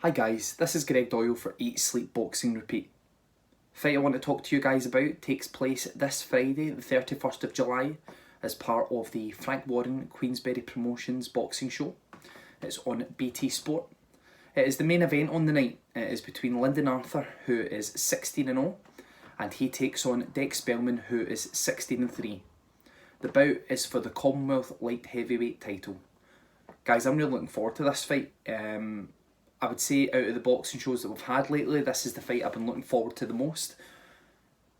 Hi guys, this is Greg Doyle for Eat, Sleep, Boxing, Repeat. The fight I want to talk to you guys about takes place this Friday, the 31st of July, as part of the Frank Warren Queensbury Promotions boxing show. It's on BT Sport. It is the main event on the night. It is between Lyndon Arthur, who is 16-0, and he takes on Dec Spelman, who is 16-3. The bout is for the Commonwealth light heavyweight title. Guys, I'm really looking forward to this fight. I would say out of the boxing shows that we've had lately, this is the fight I've been looking forward to the most.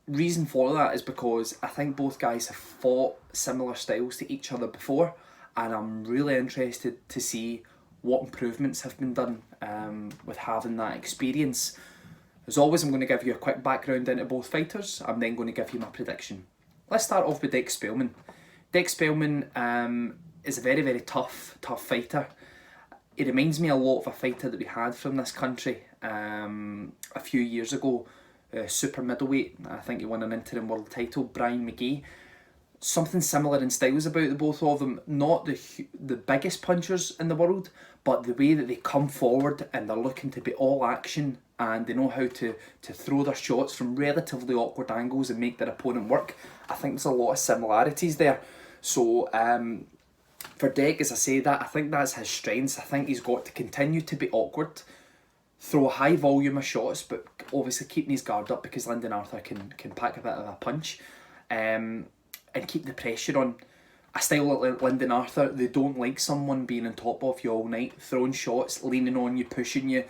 Reason for that is because I think both guys have fought similar styles to each other before, and I'm really interested to see what improvements have been done with having that experience. As always, I'm going to give you a quick background into both fighters. I'm then going to give you my prediction. Let's start off with Dec Spelman. Dec Spelman is a very, very tough fighter. It reminds me a lot of a fighter that we had from this country a few years ago, super middleweight. I think he won an interim world title, Brian McGee. Something similar in styles about the both of them. Not the biggest punchers in the world, but the way that they come forward and they're looking to be all action, and they know how to throw their shots from relatively awkward angles and make their opponent work. I think there's a lot of similarities there. So for Dec, as I say that, I think that's his strengths. I think he's got to continue to be awkward, throw a high volume of shots, but obviously keeping his guard up because Lyndon Arthur can pack a bit of a punch, and keep the pressure on. A style like Lyndon Arthur, they don't like someone being on top of you all night, throwing shots, leaning on you, pushing you.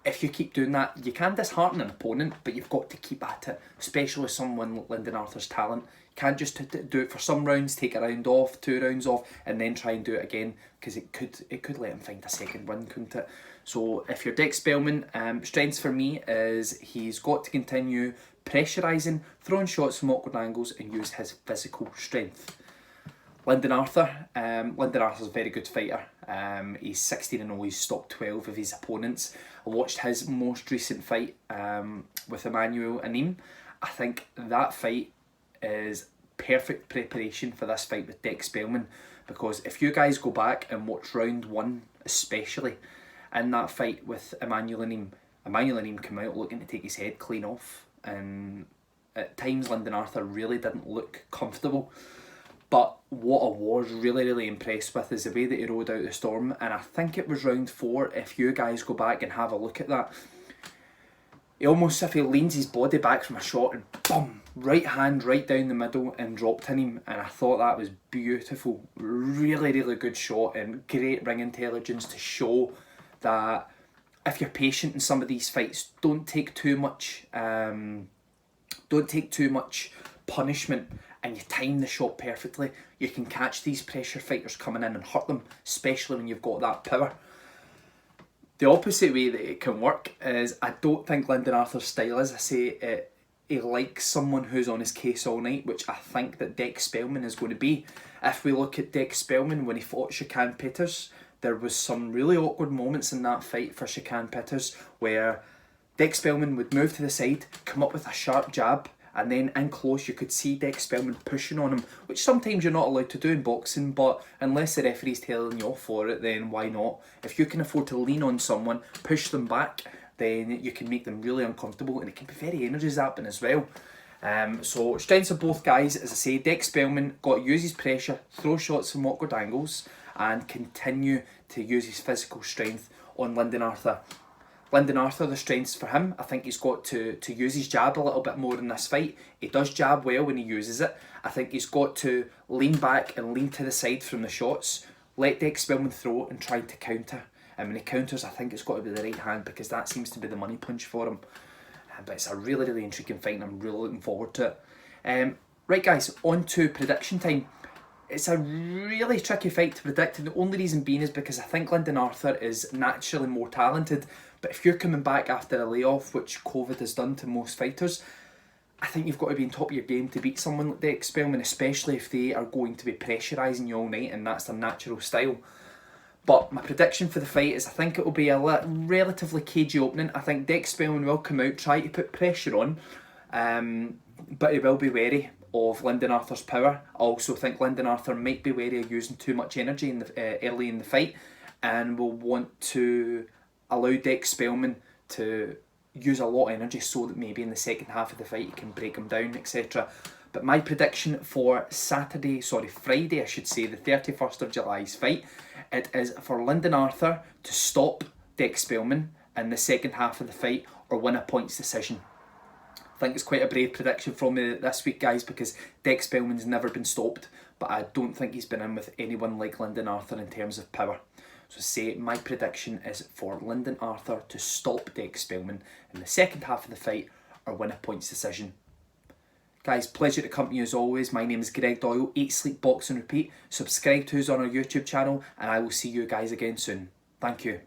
If you keep doing that, you can dishearten an opponent, but you've got to keep at it, especially with someone like Lyndon Arthur's talent. You can't just do it for some rounds, take a round off, 2 rounds off, and then try and do it again, because it could let him find a second win, couldn't it? So if you're Dec Spelman, strengths for me is he's got to continue pressurising, throwing shots from awkward angles, and use his physical strength. Lyndon Arthur's a very good fighter. He's 16-0, he's stopped 12 of his opponents. I watched his most recent fight with Emmanuel Anim. I think that fight is perfect preparation for this fight with Dec Spelman, because if you guys go back and watch round 1 especially, in that fight with Emmanuel Anim came out looking to take his head clean off, and at times Lyndon Arthur really didn't look comfortable. But what I was really impressed with is the way that he rode out the storm, and I think it was round 4, if you guys go back and have a look at that, he almost, if he leans his body back from a shot and boom, right hand right down the middle and dropped in him, and I thought that was beautiful. Really good shot, and great ring intelligence to show that if you're patient in some of these fights, don't take too much punishment, and you time the shot perfectly, you can catch these pressure fighters coming in and hurt them, especially when you've got that power. The opposite way that it can work is, I don't think Lyndon Arthur's style, as I say, he likes someone who's on his case all night, which I think that Dec Spelman is going to be. If we look at Dec Spelman when he fought Shakan Peters, there was some really awkward moments in that fight for Shakan Peters where Dec Spelman would move to the side, come up with a sharp jab, and then in close you could see Dec Spelman pushing on him, which sometimes you're not allowed to do in boxing, but unless the referee's telling you off for it, then why not? If you can afford to lean on someone, push them back, then you can make them really uncomfortable, and it can be very energy zapping as well. So strengths of both guys, as I say, Dec Spelman got to use his pressure, throw shots from awkward angles, and continue to use his physical strength on Lyndon Arthur. Lyndon Arthur, the strengths for him, I think he's got to use his jab a little bit more in this fight. He does jab well when he uses it. I think he's got to lean back and lean to the side from the shots, let Dec Spelman throw and try to counter. And when he counters, I think it's got to be the right hand, because that seems to be the money punch for him. But it's a really intriguing fight, and I'm really looking forward to it. Right guys, on to prediction time. It's a really tricky fight to predict, and the only reason being is because I think Lyndon Arthur is naturally more talented, but if you're coming back after a layoff, which COVID has done to most fighters, I think you've got to be on top of your game to beat someone like Dec Spelman, especially if they are going to be pressurising you all night and that's their natural style. But my prediction for the fight is I think it will be a relatively cagey opening. I think Dec Spelman will come out, try to put pressure on, but he will be wary of Lyndon Arthur's power. I also think Lyndon Arthur might be wary of using too much energy early in the fight, and will want to allow Dec Spelman to use a lot of energy so that maybe in the second half of the fight he can break him down, etc. But my prediction for Friday, I should say, the 31st of July's fight, it is for Lyndon Arthur to stop Dec Spelman in the second half of the fight or win a points decision. I think it's quite a brave prediction from me this week, guys, because Dec Spelman's never been stopped, but I don't think he's been in with anyone like Lyndon Arthur in terms of power. So say my prediction is for Lyndon Arthur to stop Dec Spelman in the second half of the fight or win a points decision. Guys, pleasure to come to you as always. My name is Greg Doyle, Eat, Sleep, Box and Repeat. Subscribe to us on our YouTube channel and I will see you guys again soon. Thank you.